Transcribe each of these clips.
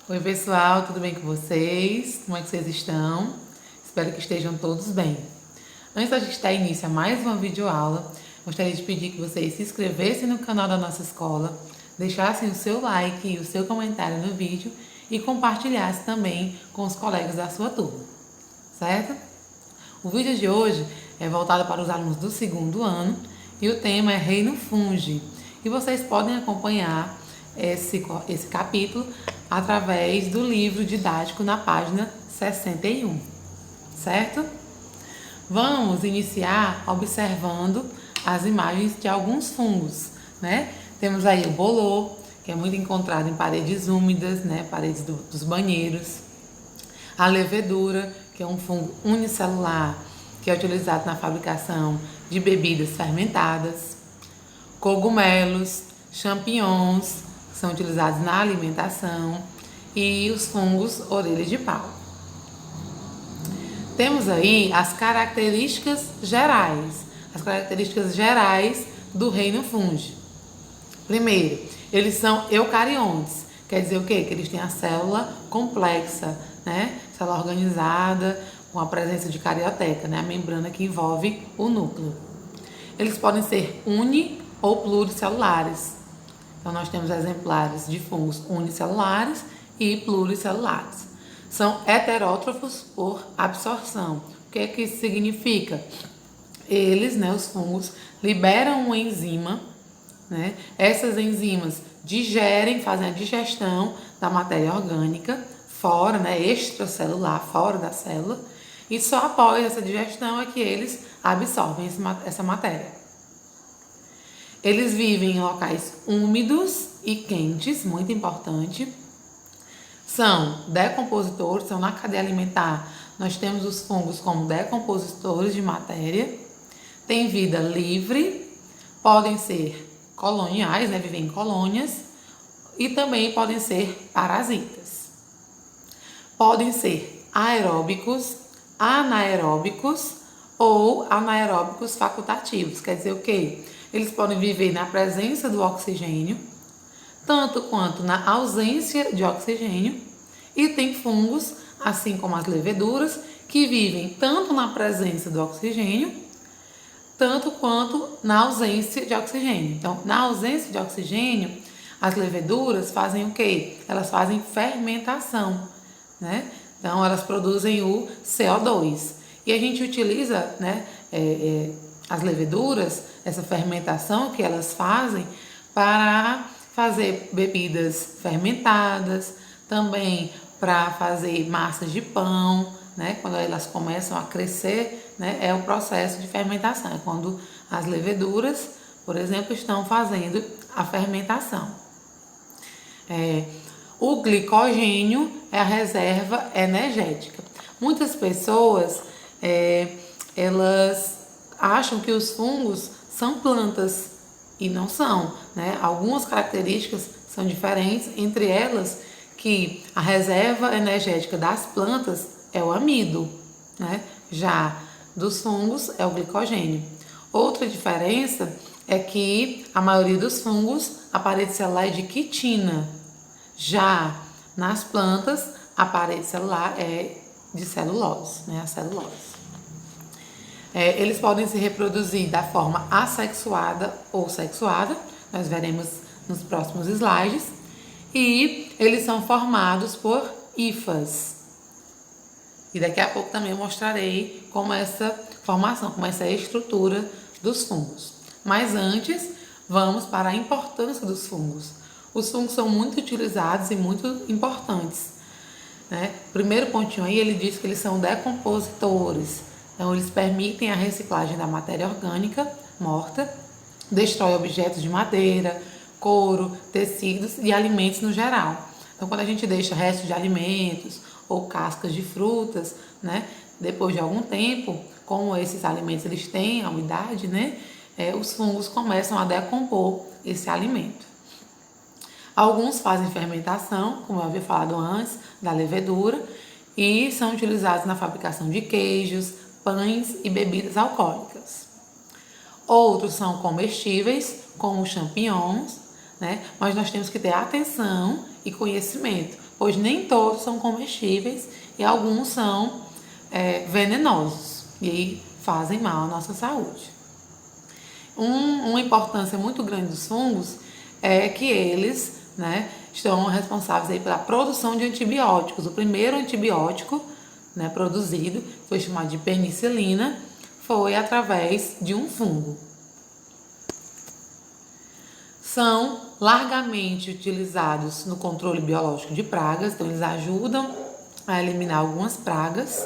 Oi pessoal, tudo bem com vocês? Como é que vocês estão? Espero que estejam todos bem. Antes da gente dar início a mais uma videoaula, gostaria de pedir que vocês se inscrevessem no canal da nossa escola, deixassem o seu like e o seu comentário no vídeo e compartilhassem também com os colegas da sua turma, certo? O vídeo de hoje é voltado para os alunos do segundo ano e o tema é Reino Fungi. E vocês podem acompanhar esse capítulo através do livro didático na página 61, certo? Vamos iniciar observando as imagens de alguns fungos, né? Temos aí o bolor, que é muito encontrado em paredes úmidas, né? Paredes dos banheiros. A levedura, que é um fungo unicelular, que é utilizado na fabricação de bebidas fermentadas. Cogumelos, champignons, que são utilizados na alimentação, e os fungos orelha de pau. Temos aí as características gerais do reino fungi. Primeiro, eles são eucariontes, quer dizer o quê? Que eles têm a célula complexa, né? Célula organizada, com a presença de carioteca, né? A membrana que envolve o núcleo. Eles podem ser uni ou pluricelulares. Então, nós temos exemplares de fungos unicelulares e pluricelulares. São heterótrofos por absorção. O que é que isso significa? Eles, né, os fungos, liberam uma enzima, né? Essas enzimas fazem a digestão da matéria orgânica fora, né, extracelular, fora da célula, e só após essa digestão é que eles absorvem essa matéria. Eles vivem em locais úmidos e quentes, muito importante. São decompositores, são na cadeia alimentar. Nós temos os fungos como decompositores de matéria. Tem vida livre, podem ser coloniais, né, vivem em colônias, e também podem ser parasitas. Podem ser aeróbicos, anaeróbicos ou anaeróbicos facultativos. Quer dizer o quê? Eles podem viver na presença do oxigênio, tanto quanto na ausência de oxigênio, e tem fungos, assim como as leveduras, que vivem tanto na presença do oxigênio, tanto quanto na ausência de oxigênio. Então, na ausência de oxigênio, as leveduras fazem o quê? Elas fazem fermentação, né? Então, elas produzem o CO2. E a gente utiliza, né, as leveduras, essa fermentação que elas fazem, para fazer bebidas fermentadas, também para fazer massas de pão, né? Quando elas começam a crescer, né, é o processo de fermentação, é quando as leveduras, por exemplo, estão fazendo a fermentação. O glicogênio é a reserva energética. Muitas pessoas, elas acham que os fungos são plantas e não são, né? Algumas características são diferentes, entre elas que a reserva energética das plantas é o amido, né? Já dos fungos é o glicogênio. Outra diferença é que a maioria dos fungos, a parede celular é de quitina. Já nas plantas, a parede celular é de celulose, né? A celulose. Eles podem se reproduzir da forma assexuada ou sexuada, nós veremos nos próximos slides, e eles são formados por hifas. E daqui a pouco também eu mostrarei como essa formação, como essa estrutura dos fungos. Mas antes, vamos para a importância dos fungos. Os fungos são muito utilizados e muito importantes, né? Primeiro pontinho aí, ele diz que eles são decompositores. Então, eles permitem a reciclagem da matéria orgânica morta, destrói objetos de madeira, couro, tecidos e alimentos no geral. Então, quando a gente deixa restos de alimentos ou cascas de frutas, né, depois de algum tempo, como esses alimentos eles têm a umidade, né, os fungos começam a decompor esse alimento. Alguns fazem fermentação, como eu havia falado antes, da levedura, e são utilizados na fabricação de queijos, pães e bebidas alcoólicas. Outros são comestíveis, como os champignons, né? Mas nós temos que ter atenção e conhecimento, pois nem todos são comestíveis e alguns são venenosos e aí fazem mal à nossa saúde. Uma importância muito grande dos fungos é que eles, né, estão responsáveis aí pela produção de antibióticos. O primeiro antibiótico, né, produzido, foi chamado de penicilina, foi através de um fungo. São largamente utilizados no controle biológico de pragas, então eles ajudam a eliminar algumas pragas.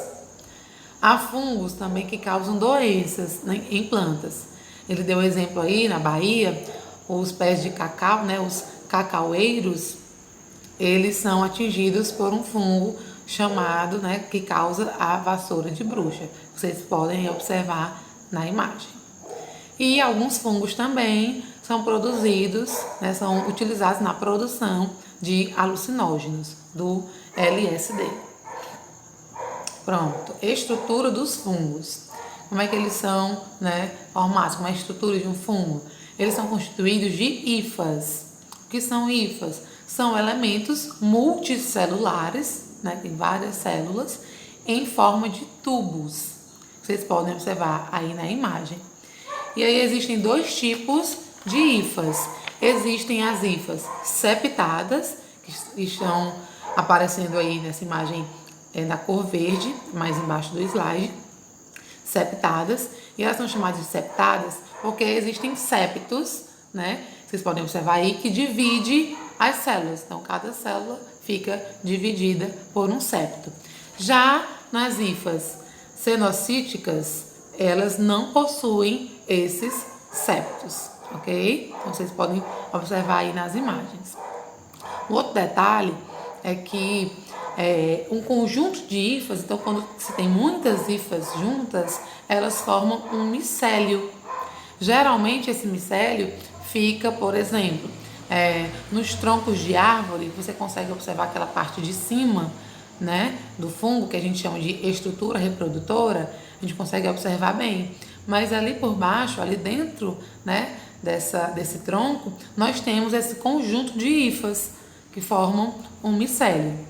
Há fungos também que causam doenças, né, em plantas. Ele deu exemplo aí na Bahia, os pés de cacau, né, os cacaueiros, eles são atingidos por um fungo chamado, né, que causa a vassoura de bruxa. Vocês podem observar na imagem. E alguns fungos também são produzidos, né, são utilizados na produção de alucinógenos, do LSD. Pronto, estrutura dos fungos. Como é que eles são, né, formados? Como é a estrutura de um fungo? Eles são constituídos de hifas. O que são hifas? São elementos multicelulares, né, tem várias células, em forma de tubos. Vocês podem observar aí na imagem. E aí existem dois tipos de hifas. Existem as hifas septadas, que estão aparecendo aí nessa imagem na cor verde, mais embaixo do slide. Septadas. E elas são chamadas de septadas porque existem septos, né? Vocês podem observar aí que divide as células. Então, cada célula fica dividida por um septo. Já nas hifas cenocíticas, elas não possuem esses septos, ok? Então, vocês podem observar aí nas imagens. Um outro detalhe é que um conjunto de hifas, então quando se tem muitas hifas juntas, elas formam um micélio. Geralmente esse micélio fica, por exemplo, nos troncos de árvore. Você consegue observar aquela parte de cima, né, do fungo, que a gente chama de estrutura reprodutora, a gente consegue observar bem. Mas ali por baixo, ali dentro, né, desse tronco, nós temos esse conjunto de hifas que formam um micélio.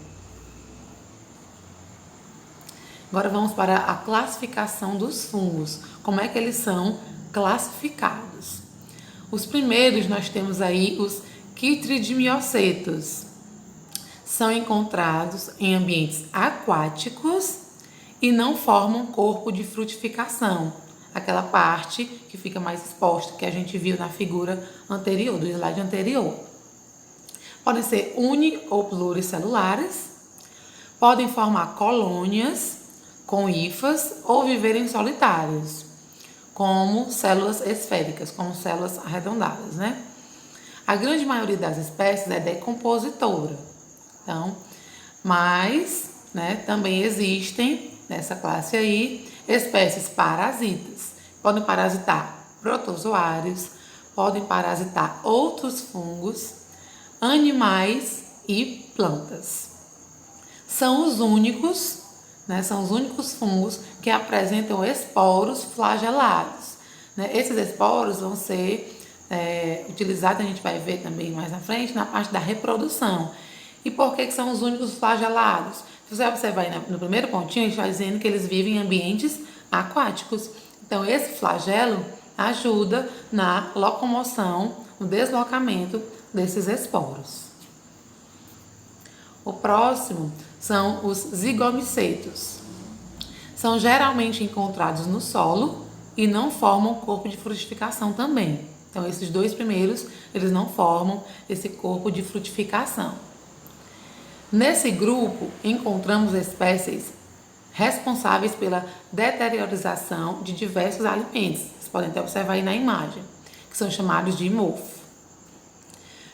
Agora vamos para a classificação dos fungos. Como é que eles são classificados? Os primeiros nós temos aí os quitridimiocetos. São encontrados em ambientes aquáticos e não formam corpo de frutificação. Aquela parte que fica mais exposta, que a gente viu na figura anterior, do slide anterior. Podem ser uni- ou pluricelulares, podem formar colônias com hifas ou viverem solitários, como células esféricas, como células arredondadas, né? A grande maioria das espécies é decompositora. Então, mas, né, também existem, nessa classe aí, espécies parasitas. Podem parasitar protozoários, podem parasitar outros fungos, animais e plantas. São os únicos, né, são os únicos fungos que apresentam esporos flagelados. Né? Esses esporos vão ser utilizados, a gente vai ver também mais na frente, na parte da reprodução. E por que são os únicos flagelados? Se você observar aí no primeiro pontinho, a gente vai dizendo que eles vivem em ambientes aquáticos. Então, esse flagelo ajuda na locomoção, no deslocamento desses esporos. O próximo são os zigomicetos. São geralmente encontrados no solo e não formam corpo de frutificação também. Então, esses dois primeiros, eles não formam esse corpo de frutificação. Nesse grupo, encontramos espécies responsáveis pela deteriorização de diversos alimentos. Vocês podem até observar aí na imagem, que são chamados de mofo.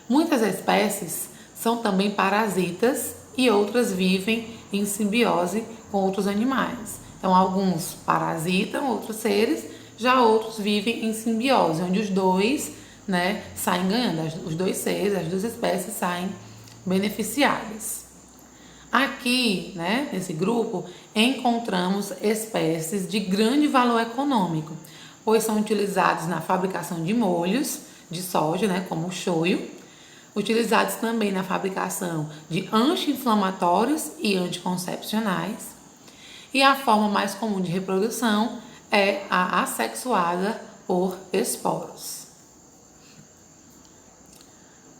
Muitas espécies são também parasitas e outras vivem em simbiose com outros animais. Então, alguns parasitam outros seres, já outros vivem em simbiose, onde os dois, né, saem ganhando, os dois seres, as duas espécies saem beneficiadas. Aqui, né, nesse grupo, encontramos espécies de grande valor econômico, pois são utilizados na fabricação de molhos de soja, né, como o shoyu, utilizados também na fabricação de anti-inflamatórios e anticoncepcionais. E a forma mais comum de reprodução é a assexuada por esporos.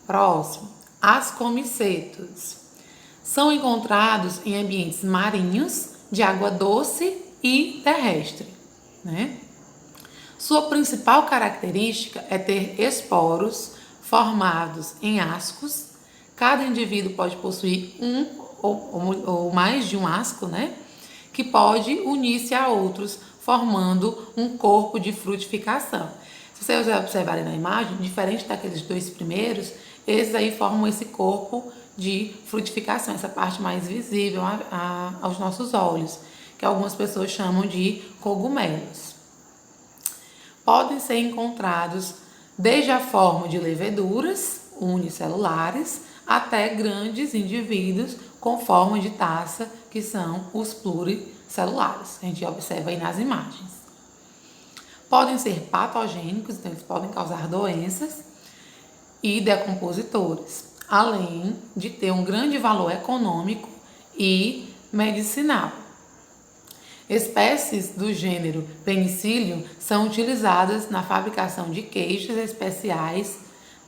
Próximo, ascomicetos. São encontrados em ambientes marinhos, de água doce e terrestre, né? Sua principal característica é ter esporos formados em ascos. Cada indivíduo pode possuir um ou mais de um asco, né? Que pode unir-se a outros, formando um corpo de frutificação. Se vocês observarem na imagem, diferente daqueles dois primeiros, esses aí formam esse corpo de frutificação, essa parte mais visível aos nossos olhos, que algumas pessoas chamam de cogumelos. Podem ser encontrados desde a forma de leveduras unicelulares até grandes indivíduos com forma de taça, que são os pluricelulares. A gente observa aí nas imagens. Podem ser patogênicos, então eles podem causar doenças e decompositores, além de ter um grande valor econômico e medicinal. Espécies do gênero Penicillium são utilizadas na fabricação de queijos especiais,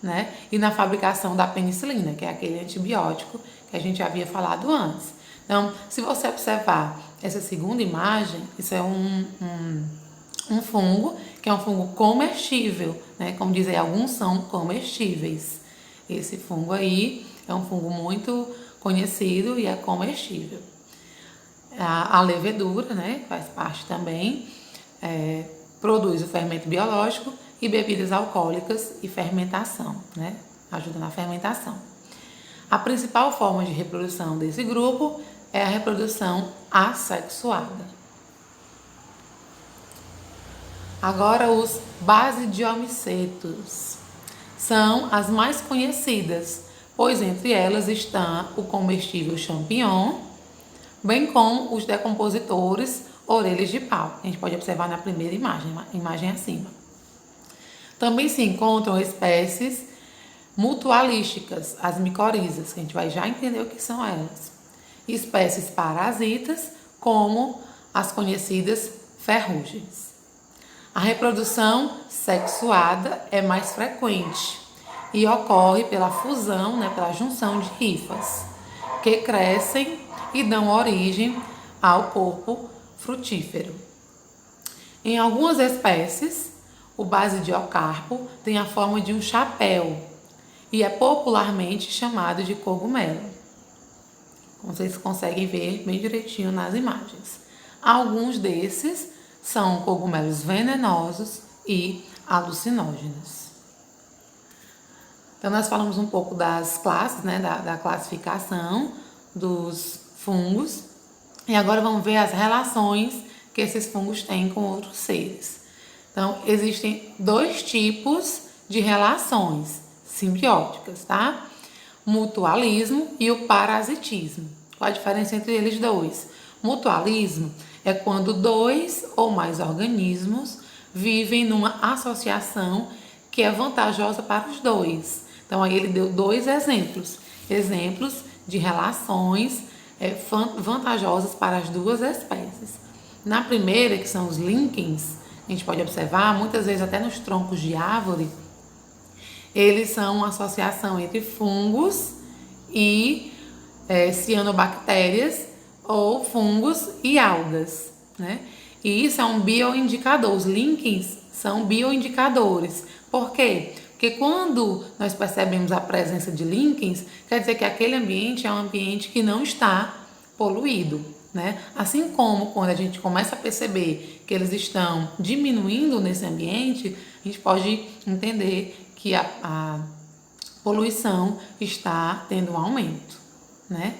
né, e na fabricação da penicilina, que é aquele antibiótico que a gente havia falado antes. Então, se você observar essa segunda imagem, isso é um fungo, que é um fungo comestível, né? Como dizem, alguns são comestíveis. Esse fungo aí é um fungo muito conhecido e é comestível. A levedura, né, faz parte também, produz o fermento biológico e bebidas alcoólicas e fermentação, né, ajuda na fermentação. A principal forma de reprodução desse grupo é a reprodução assexuada. Agora, os basidiomicetos são as mais conhecidas, pois entre elas está o comestível champignon, bem como os decompositores orelhas de pau. A gente pode observar na primeira imagem acima. Também se encontram espécies mutualísticas, as micorizas, que a gente vai já entender o que são elas. Espécies parasitas, como as conhecidas ferrugens. A reprodução sexuada é mais frequente e ocorre pela fusão, né, pela junção de hifas, que crescem e dão origem ao corpo frutífero. Em algumas espécies, o basidiocarpo tem a forma de um chapéu e é popularmente chamado de cogumelo. Como vocês conseguem ver bem direitinho nas imagens. Alguns desses são cogumelos venenosos e alucinógenos. Então, nós falamos um pouco das classes, né, da classificação dos fungos. E agora vamos ver as relações que esses fungos têm com outros seres. Então, existem dois tipos de relações simbióticas, tá? Mutualismo e o parasitismo. Qual a diferença entre eles dois? Mutualismo é quando dois ou mais organismos vivem numa associação que é vantajosa para os dois. Então, aí ele deu dois exemplos de relações vantajosas para as duas espécies. Na primeira, que são os líquens, a gente pode observar, muitas vezes até nos troncos de árvore, eles são uma associação entre fungos e cianobactérias ou fungos e algas, né? E isso é um bioindicador. Os líquens são bioindicadores. Por quê? Porque quando nós percebemos a presença de líquens, quer dizer que aquele ambiente é um ambiente que não está poluído, né? Assim como quando a gente começa a perceber que eles estão diminuindo nesse ambiente, a gente pode entender que a poluição está tendo um aumento, né?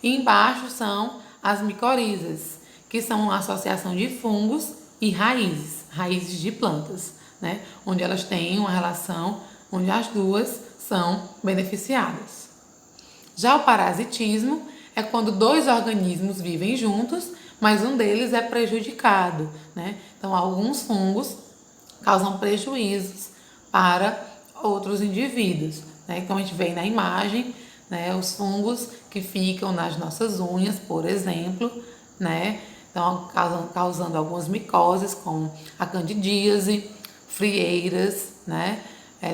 E embaixo são as micorizas, que são uma associação de fungos e raízes de plantas, né? Onde elas têm uma relação onde as duas são beneficiadas. Já o parasitismo é quando dois organismos vivem juntos, mas um deles é prejudicado, né? Então, alguns fungos causam prejuízos para outros indivíduos. né? Então a gente vê aí na imagem, né, os fungos que ficam nas nossas unhas, por exemplo, né? Então causando algumas micoses, como a candidíase, frieiras, né?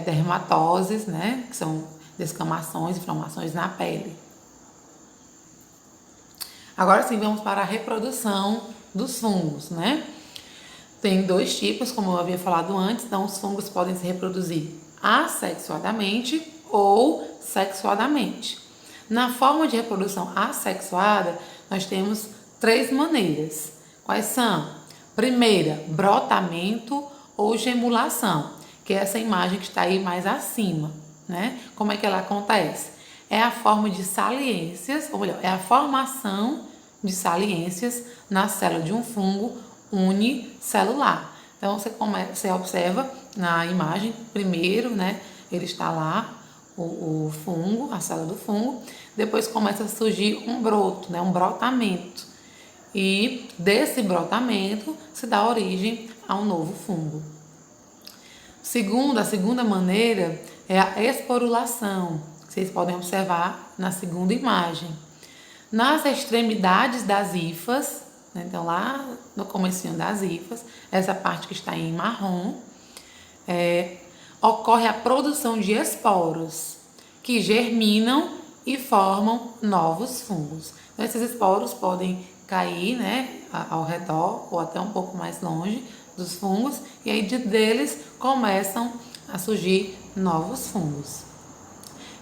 Dermatoses, né? Que são descamações, inflamações na pele. Agora sim, vamos para a reprodução dos fungos, né? Tem dois tipos, como eu havia falado antes. Então, os fungos podem se reproduzir assexuadamente ou sexuadamente. Na forma de reprodução assexuada, nós temos 3 maneiras. Quais são? Primeira, brotamento ou gemulação, que é essa imagem que está aí mais acima, né? Como é que ela acontece? É a forma de saliências, ou melhor, é a formação de saliências na célula de um fungo unicelular. Então você observa na imagem, primeiro, né, ele está lá, o fungo, a célula do fungo, depois começa a surgir um broto, né, um brotamento. E desse brotamento se dá origem a um novo fungo. A segunda maneira é a esporulação, que vocês podem observar na segunda imagem. Nas extremidades das hifas, né, então lá no comecinho das hifas, essa parte que está em marrom, ocorre a produção de esporos, que germinam e formam novos fungos. Então, esses esporos podem cair, né, ao redor ou até um pouco mais longe dos fungos, e aí deles começam a surgir novos fungos.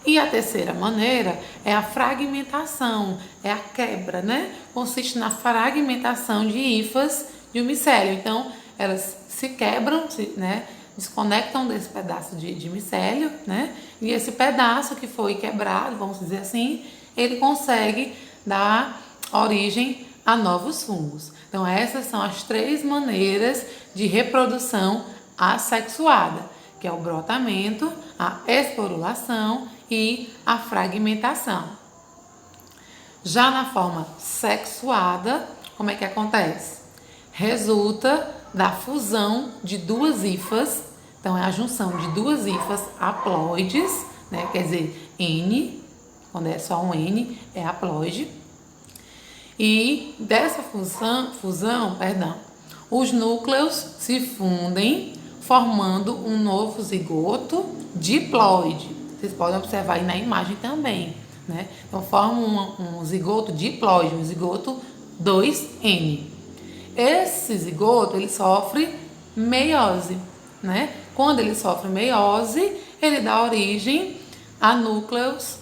E a terceira maneira é a fragmentação, é a quebra, né? Consiste na fragmentação de hifas de um micélio. Então, elas se quebram, né? Desconectam desse pedaço de micélio, né? E esse pedaço que foi quebrado, vamos dizer assim, ele consegue dar origem a novos fungos. Então, essas são as 3 maneiras de reprodução assexuada, que é o brotamento, a esporulação e a fragmentação. Já na forma sexuada, como é que acontece? Resulta da fusão de 2 hifas, então é a junção de 2 hifas haploides, né? Quer dizer, N, quando é só um N, é haploide. E dessa fusão, os núcleos se fundem, formando um novo zigoto diploide. Vocês podem observar aí na imagem também, né? Então, formam um zigoto diploide, um zigoto 2N. Esse zigoto, ele sofre meiose, né? Quando ele sofre meiose, ele dá origem a núcleos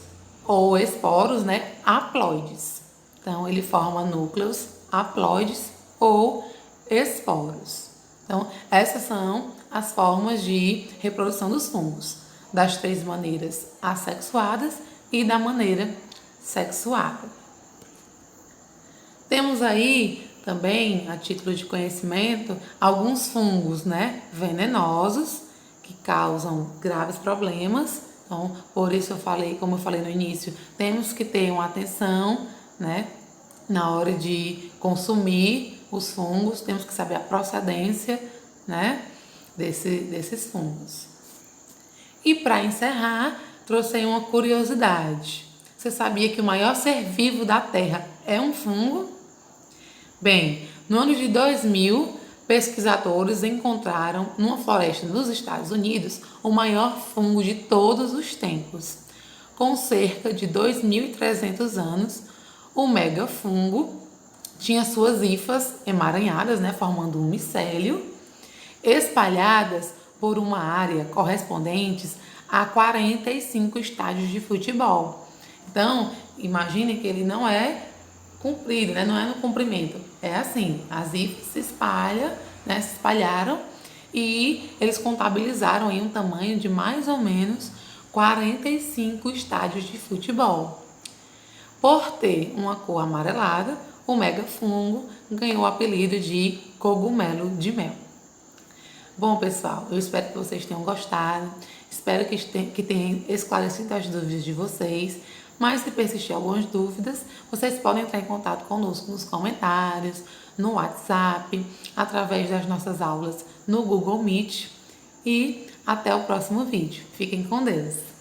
ou esporos, né, haploides. Então, ele forma núcleos haploides ou esporos. Então, essas são as formas de reprodução dos fungos, das 3 maneiras assexuadas e da maneira sexuada. Temos aí também, a título de conhecimento, alguns fungos, né, venenosos, que causam graves problemas. Então, por isso como eu falei no início, temos que ter uma atenção, né, na hora de consumir os fungos, temos que saber a procedência, né, desses fungos. E para encerrar, trouxe aí uma curiosidade. Você sabia que o maior ser vivo da Terra é um fungo? Bem, no ano de 2000, pesquisadores encontraram numa floresta nos Estados Unidos o maior fungo de todos os tempos. Com cerca de 2.300 anos, o megafungo tinha suas hifas emaranhadas, né, formando um micélio, espalhadas por uma área correspondentes a 45 estádios de futebol. Então, imagine que ele não é comprido, né? Não é no comprimento. É assim, as hifas se espalham, né? Se espalharam e eles contabilizaram aí um tamanho de mais ou menos 45 estádios de futebol. Por ter uma cor amarelada, o megafungo ganhou o apelido de cogumelo de mel. Bom, pessoal, eu espero que vocês tenham gostado, espero que tenha esclarecido as dúvidas de vocês, mas se persistir algumas dúvidas, vocês podem entrar em contato conosco nos comentários, no WhatsApp, através das nossas aulas no Google Meet e até o próximo vídeo. Fiquem com Deus!